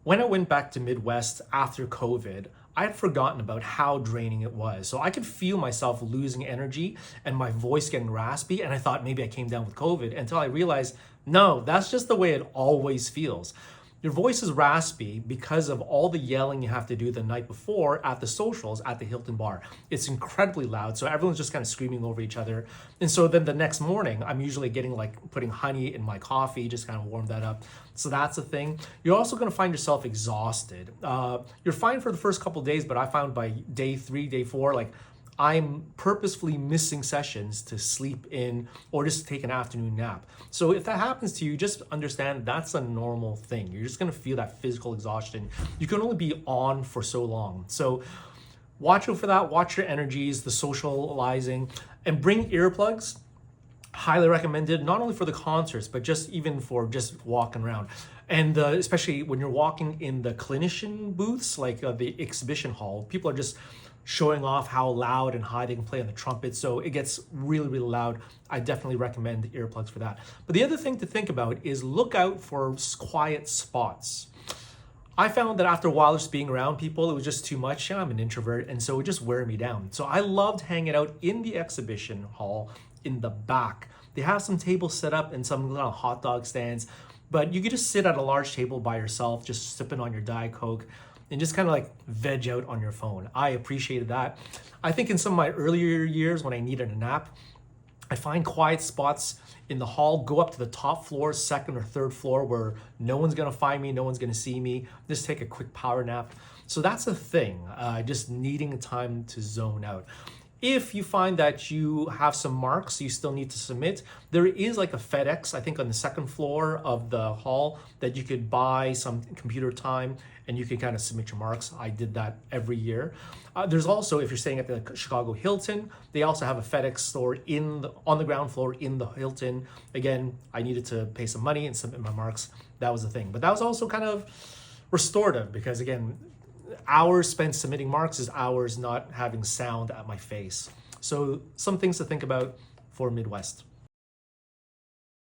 When I went back to Midwest after COVID, I had forgotten about how draining it was. So I could feel myself losing energy and my voice getting raspy. And I thought maybe I came down with COVID until I realized, no, that's just the way it always feels. Your voice is raspy because of all the yelling you have to do the night before at the socials at the Hilton bar. It's incredibly loud, so everyone's just kind of screaming over each other. And so then the next morning, I'm usually getting like putting honey in my coffee, just kind of warm that up. So that's a thing. You're also going to find yourself exhausted. You're fine for the first couple of days, but I found by day 3, day 4, like I'm purposefully missing sessions to sleep in or just take an afternoon nap. So if that happens to you, just understand that's a normal thing. You're just gonna feel that physical exhaustion. You can only be on for so long. So watch out for that, watch your energies, the socializing, and bring earplugs. Highly recommended, not only for the concerts, but just even for just walking around. And especially when you're walking in the clinician booths, like the exhibition hall, people are just showing off how loud and high they can play on the trumpet. So it gets really, really loud. I definitely recommend earplugs for that. But the other thing to think about is look out for quiet spots. I found that after a while just being around people, it was just too much. I'm an introvert, and so it would just wear me down. So I loved hanging out in the exhibition hall in the back. They have some tables set up and some little hot dog stands, but you could just sit at a large table by yourself, just sipping on your Diet Coke and just kind of like veg out on your phone. I appreciated that. I think in some of my earlier years when I needed a nap, I find quiet spots in the hall, go up to the top floor, second or third floor where no one's gonna find me, no one's gonna see me, just take a quick power nap. So that's a thing, just needing time to zone out. If you find that you have some marks you still need to submit, there is like a FedEx, I think on the second floor of the hall, that you could buy some computer time and you can kind of submit your marks. I did that every year. There's also, if you're staying at the Chicago Hilton, they also have a FedEx store on the ground floor in the Hilton. Again, I needed to pay some money and submit my marks. That was the thing. But that was also kind of restorative because again, hours spent submitting marks is hours not having sound at my face. So some things to think about for Midwest.